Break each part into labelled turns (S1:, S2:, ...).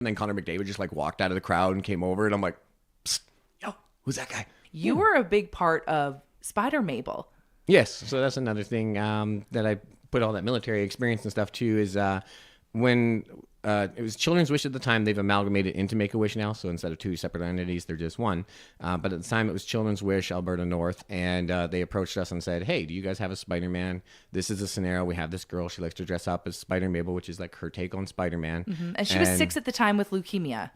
S1: And then Connor McDavid just like walked out of the crowd and came over, and I'm like, psst, yo, who's that guy?
S2: You were a big part of Spider Mable.
S1: Yes, so that's another thing that I put all that military experience and stuff too is when it was Children's Wish at the time, they've amalgamated into Make-A-Wish now, so instead of two separate entities, they're just one. But at the time, it was Children's Wish, Alberta North, and they approached us and said, hey, do you guys have a Spider-Man? This is a scenario. We have this girl. She likes to dress up as Spider Mable, which is like her take on Spider-Man.
S2: Mm-hmm. And she was 6 at the time with leukemia.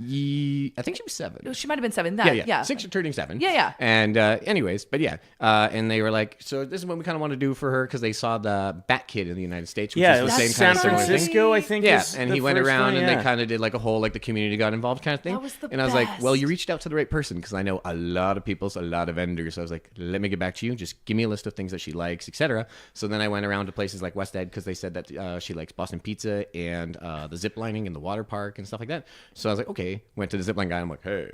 S1: I think she was 7.
S2: She might have been 7.
S1: Yeah. 6 or turning 7.
S2: Yeah.
S1: And anyways, but yeah. And they were like, so this is what we kind of want to do for her because they saw the Bat Kid in the United States, which is the same
S3: San
S1: kind of similar thing.
S3: Francisco, I think.
S1: Yeah, and he went around and they kind of did like a whole like the community got involved kind of thing.
S2: That was the
S1: and I was like, well,
S2: best.
S1: you reached out to the right person because I know a lot of people, so a lot of vendors. So I was like, let me get back to you. Just give me a list of things that she likes, etc. So then I went around to places like West Ed because they said that she likes Boston pizza and the zip lining and the water park and stuff like that. So I was like, okay. Went to the zip line guy. I'm like, hey,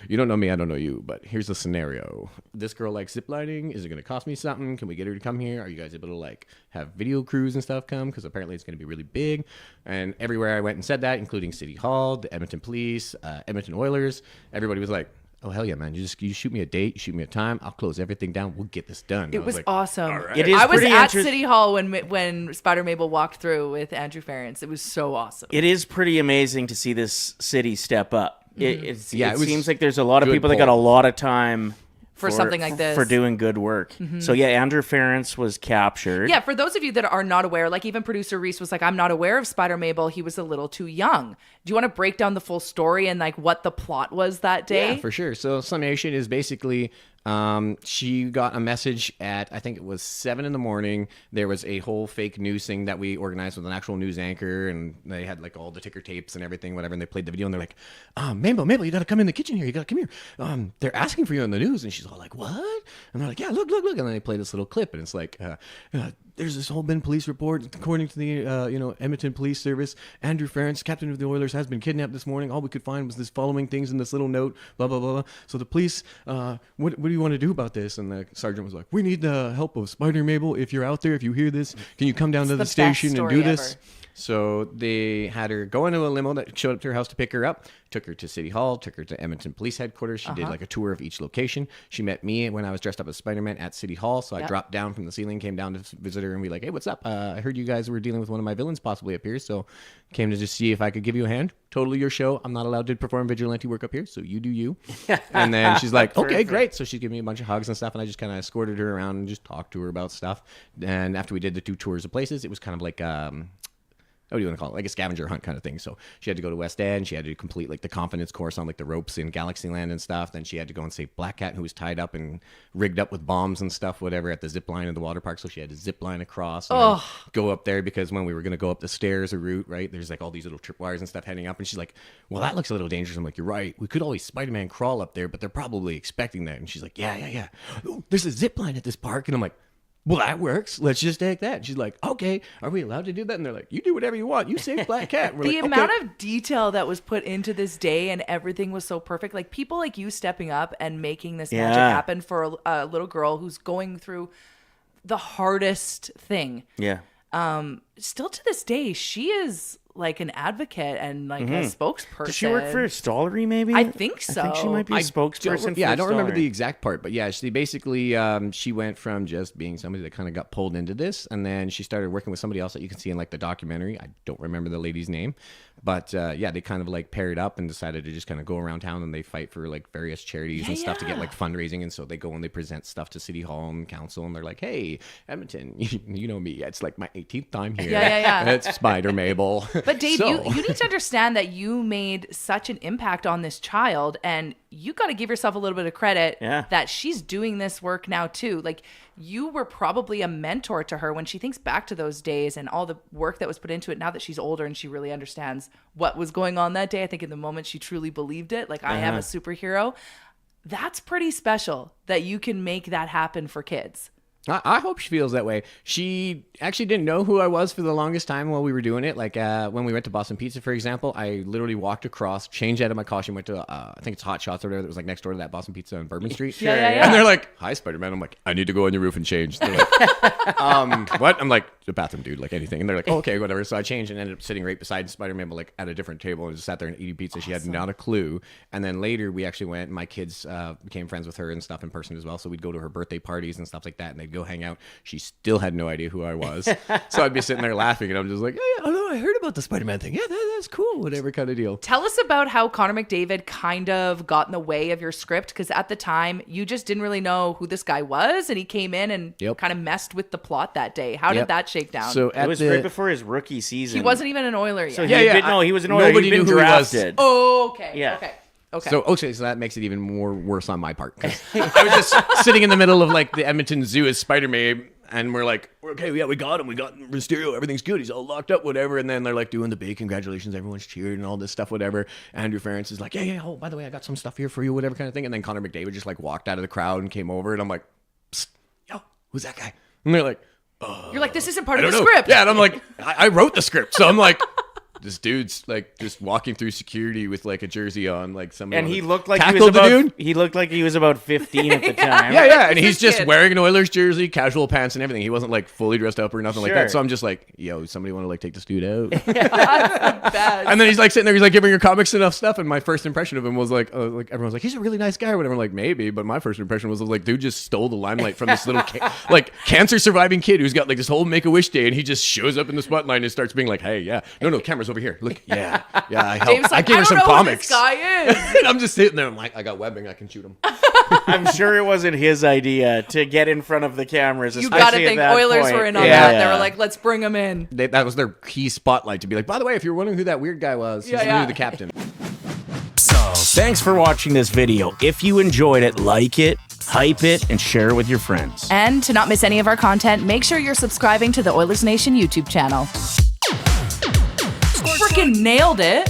S1: you don't know me, I don't know you, but here's the scenario. This girl likes zip lining. Is it going to cost me something? Can we get her to come here? Are you guys able to like have video crews and stuff come? Because apparently it's going to be really big. And everywhere I went and said that, including City Hall, the Edmonton Police, Edmonton Oilers, everybody was like, oh, hell yeah, man. You shoot me a date, you shoot me a time, I'll close everything down. We'll get this done.
S2: It was
S1: like,
S2: awesome.
S1: all right.
S3: It is
S2: I was
S3: pretty
S2: at City Hall when Spider Mable walked through with Andrew Ference. It was so awesome.
S3: It is pretty amazing to see this city step up. It
S1: was
S3: seems like there's a lot of
S1: good
S3: people that got a lot of time
S2: for something like this.
S3: For doing good work. Mm-hmm. So yeah, Andrew Ference was captured.
S2: Yeah, for those of you that are not aware, like even producer Reese was like, I'm not aware of Spider Mable. He was a little too young. Do you want to break down the full story and like what the plot was that day?
S1: Yeah, for sure. So summation is basically she got a message at, I think it was 7 a.m. There was a whole fake news thing that we organized with an actual news anchor, and they had like all the ticker tapes and everything, whatever, and they played the video, and they're like, Mabel, you got to come in the kitchen here. You got to come here. They're asking for you on the news. And she's all like, what? And they're like, yeah, look. And then they play this little clip, and it's like, there's this whole been police report. According to the Edmonton Police Service, Andrew Ference, captain of the Oilers, has been kidnapped this morning. All we could find was this following things in this little note, blah, blah, blah, blah. So the police, what do you want to do about this? And the sergeant was like, we need the help of Spider Mable. If you're out there, if you hear this, can you come down to the station and do this?
S2: Ever.
S1: So they had her go into a limo that showed up to her house to pick her up, took her to City Hall, took her to Edmonton Police Headquarters. She did like a tour of each location. She met me when I was dressed up as Spider-Man at City Hall. So I dropped down from the ceiling, came down to visit her and be like, hey, what's up? I heard you guys were dealing with one of my villains possibly up here. So came to just see if I could give you a hand. Totally your show. I'm not allowed to perform vigilante work up here, so you do you. And then she's like, okay, great. So she gave me a bunch of hugs and stuff, and I just kind of escorted her around and just talked to her about stuff. And after we did the 2 tours of places, it was kind of like what do you want to call it? Like a scavenger hunt kind of thing. So she had to go to West End. She had to complete like the confidence course on like the ropes in Galaxyland and stuff. Then she had to go and save Black Cat, who was tied up and rigged up with bombs and stuff, whatever, at the zip line of the water park. So she had to zip line across and then go up there, because when we were going to go up the stairs or route, right, there's like all these little tripwires and stuff heading up. And she's like, well, that looks a little dangerous. I'm like, you're right. We could always Spider-Man crawl up there, but they're probably expecting that. And she's like, yeah. Oh, there's a zip line at this park. And I'm like, well, that works. Let's just take that. She's like, okay, are we allowed to do that? And they're like, you do whatever you want. You save Black Cat. We're
S2: The
S1: like,
S2: amount
S1: okay.
S2: of detail that was put into this day and everything was so perfect. Like people like you stepping up and making this magic happen for a little girl who's going through the hardest thing.
S3: Yeah.
S2: Still to this day, she is like an advocate and like a spokesperson.
S3: Does she work for a Stollery, maybe?
S2: I think so.
S3: I think she might be a spokesperson for
S1: I don't remember
S3: Stollery.
S1: the exact part, but yeah, she basically, she went from just being somebody that kind of got pulled into this, and then she started working with somebody else that you can see in like the documentary. I don't remember the lady's name, but yeah, they kind of like paired up and decided to just kind of go around town, and they fight for like various charities and stuff to get like fundraising. And so they go and they present stuff to City Hall and Council, and they're like, hey, Edmonton, you know me. It's like my 18th time here.
S2: Yeah.
S1: It's Spider Mable.
S2: But Dave, you need to understand that you made such an impact on this child, and you got to give yourself a little bit of credit that she's doing this work now too. Like you were probably a mentor to her when she thinks back to those days and all the work that was put into it. Now that she's older and she really understands what was going on that day, I think in the moment she truly believed it. Like I am a superhero. That's pretty special that you can make that happen for kids.
S1: I hope she feels that way. She actually didn't know who I was for the longest time while we were doing it. Like when we went to Boston Pizza, for example, I literally walked across, changed out of my costume, went to, I think it's Hot Shots or whatever that was like next door to that Boston Pizza on Bourbon Street.
S2: Yeah.
S1: And they're like, hi, Spider-Man. I'm like, I need to go on your roof and change. They're like, what? I'm like, a bathroom dude, like anything. And they're like, oh, okay, whatever. So I changed and ended up sitting right beside Spider Mable, like at a different table, and just sat there and eating pizza. She had not a clue. And then later we actually went, and my kids became friends with her and stuff in person as well. So we'd go to her birthday parties and stuff like that, and they'd go hang out. She still had no idea who I was. So I'd be sitting there laughing, and I'm just like, oh, yeah, I heard about the Spider-Man thing. Yeah, that's cool, whatever kind of deal.
S2: Tell us about how Connor McDavid kind of got in the way of your script, because at the time you just didn't really know who this guy was, and he came in and kind of messed with the plot that day. How did that shake down?
S3: So it was right before his rookie season.
S2: He wasn't even an Oiler yet.
S3: So he was an Oiler.
S1: Nobody knew who
S3: drafted.
S1: he was.
S2: Oh, okay.
S3: Yeah.
S2: Okay.
S1: So that makes it even more worse on my part. I was just sitting in the middle of like the Edmonton Zoo as Spider Mable, and we're like, okay, yeah, we got him. We got Mysterio. Everything's good. He's all locked up, whatever. And then they're like doing the big congratulations. Everyone's cheered and all this stuff, whatever. Andrew Ference is like, yeah. Oh, by the way, I got some stuff here for you, whatever kind of thing. And then Connor McDavid just like walked out of the crowd and came over, and I'm like, psst, yo, who's that guy? And they're like,
S2: you're like, this isn't part of the script.
S1: Yeah, and I'm like, I wrote the script, so I'm like. This dude's like just walking through security with like a jersey on, like somebody.
S3: And he looked like he was about 15 at the time.
S1: Yeah, and he's just wearing an Oilers jersey, casual pants and everything. He wasn't like fully dressed up or nothing like that. So I'm just like, yo, somebody want to like take this dude out? And then he's like sitting there, he's like giving your comics enough stuff, and my first impression of him was like everyone's like, he's a really nice guy or whatever. I'm like, maybe, but my first impression was like, dude just stole the limelight from this little like cancer surviving kid who's got like this whole Make-A-Wish day, and he just shows up in the spotlight and starts being like, hey, no, camera's over here. Look, yeah, I helped. I gave her some comics.
S2: Who this guy is.
S1: And I'm just sitting there. I'm like, I got webbing. I can shoot him.
S3: I'm sure it wasn't his idea to get in front of the cameras.
S2: You got to think Oilers were in on that. They were like, let's bring him in.
S1: That was their key spotlight to be like, by the way, if you're wondering who that weird guy was, he's the captain.
S3: Thanks for watching this video. If you enjoyed it, like it, hype it, and share it with your friends.
S2: And to not miss any of our content, make sure you're subscribing to the Oilers Nation YouTube channel. Freaking nailed it.